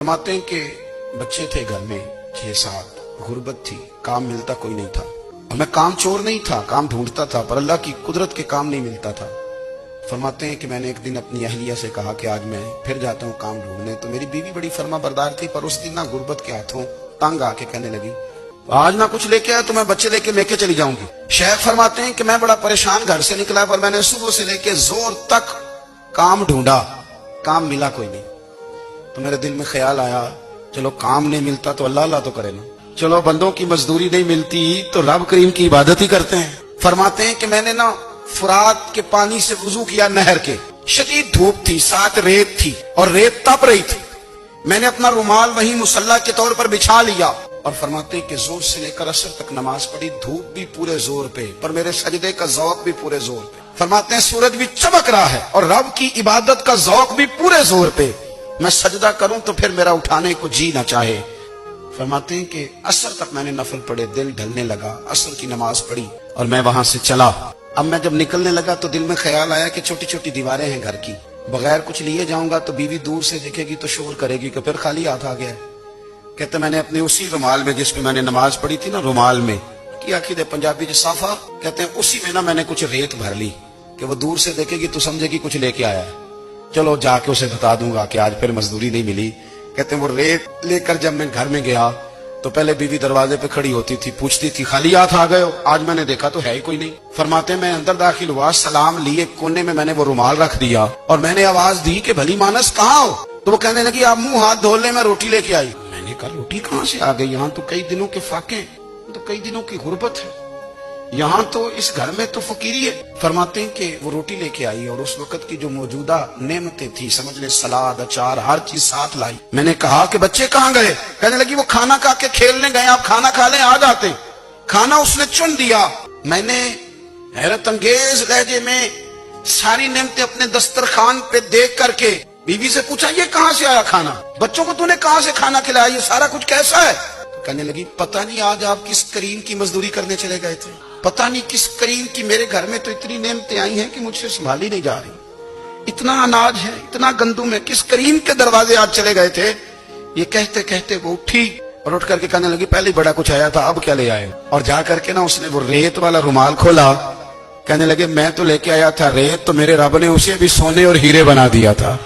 फरमाते हैं कि बच्चे थे घर में 6-7, गुर्बत थी, काम मिलता कोई नहीं था। और मैं काम चोर नहीं था, काम ढूंढता था, पर अल्लाह की कुदरत के काम नहीं मिलता था। फरमाते हैं कि मैंने एक दिन अपनी अहलिया से कहा कि आज मैं फिर जाता हूँ काम ढूंढने। तो मेरी बीवी बड़ी फर्मा बरदार थी, पर उस दिन ना गुर्बत के हाथों तंग आके कहने लगी, आज ना कुछ लेके आया तो मैं बच्चे लेके चली जाऊंगी। शेख फरमाते हैं कि मैं बड़ा परेशान घर से निकला, पर मैंने सुबह से लेके जोर तक काम ढूंढा, काम मिला कोई नहीं। तो मेरे दिल में ख्याल आया, चलो काम नहीं मिलता तो अल्लाह अल्लाह तो करे ना, चलो बंदों की मजदूरी नहीं मिलती तो रब करीम की इबादत ही करते हैं। फरमाते हैं कि मैंने ना फुरात के पानी से वुजू किया, नहर के, शदीद धूप थी, साथ रेत थी और रेत तप रही थी। मैंने अपना रुमाल वहीं मुसल्ला के तौर पर बिछा लिया और फरमाते हैं कि जोर से लेकर असर तक नमाज पढ़ी, धूप भी पूरे जोर पे, पर मेरे सजदे का ज़ौक़ भी पूरे जोर पे। फरमाते हैं सूरज भी चमक रहा है और रब की इबादत का ज़ौक़ भी पूरे जोर पे। मैं सजदा करूं तो फिर मेरा उठाने को जी ना चाहे। फरमाते हैं कि असर तक मैंने नफल पढ़े, दिल ढलने लगा, असर की नमाज पढ़ी और मैं वहां से चला। अब मैं जब निकलने लगा तो दिल में ख्याल आया कि छोटी छोटी दीवारें हैं घर की, बगैर कुछ लिए जाऊंगा तो बीवी दूर से देखेगी तो शोर करेगी कि फिर खाली हाथ आ गया है। कहते मैंने अपने उसी रुमाल में जिसमें मैंने नमाज पढ़ी थी ना, रुमाल में की आखिर पंजाबी साफा कहते हैं, उसी में ना मैंने कुछ रेत भर ली कि वो दूर से देखेगी तो समझेगी कुछ लेके आया है, चलो जाके उसे बता दूंगा कि आज फिर मजदूरी नहीं मिली। कहते हैं वो रेत लेकर जब मैं घर में गया तो पहले बीवी दरवाजे पे खड़ी होती थी, पूछती थी खाली हाथ आ गए हो? आज मैंने देखा तो है ही कोई नहीं। फरमाते मैं अंदर दाखिल हुआ, सलाम लिए, कोने में मैंने वो रुमाल रख दिया और मैंने आवाज दी कि भली मानस कहाँ हो? तो वो कहने लगी आप मुंह हाथ धो ले, मैं रोटी लेके आई। मैंने कहा रोटी कहाँ से आ गई? यहाँ तो कई दिनों के फाके, तो कई दिनों की गुर्बत है, यहाँ तो इस घर में तो फकीरी है। फरमाते हैं कि वो रोटी लेके आई और उस वक्त की जो मौजूदा नेमतें थी, समझ ले सलाद, अचार, हर चीज साथ लाई। मैंने कहा कि बच्चे कहाँ गए? कहने लगी वो खाना खा के खेलने गए, आप खाना खा लें आ जाते। खाना उसने चुन दिया। मैंने हैरत अंगेज लहजे में सारी नेमतें अपने दस्तरखान पे देख करके बीवी से पूछा ये कहाँ से आया खाना? बच्चों को तूने कहाँ से खाना खिलाया? ये सारा कुछ कैसा है? कहने लगी पता नहीं आज आप किस करीम की मजदूरी करने चले गए थे, पता नहीं किस करीम की, मेरे घर में तो इतनी नेमतें आई हैं कि मुझसे संभाली नहीं जा रही, इतना अनाज है, इतना गंदुम है, किस करीम के दरवाजे आज चले गए थे? ये कहते कहते वो उठी और उठ करके कहने लगी पहले बड़ा कुछ आया था, अब क्या ले आए? और जा करके ना उसने वो रेत वाला रुमाल खोला। कहने लगे मैं तो लेके आया था रेत, तो मेरे रब ने उसे भी सोने और हीरे बना दिया था।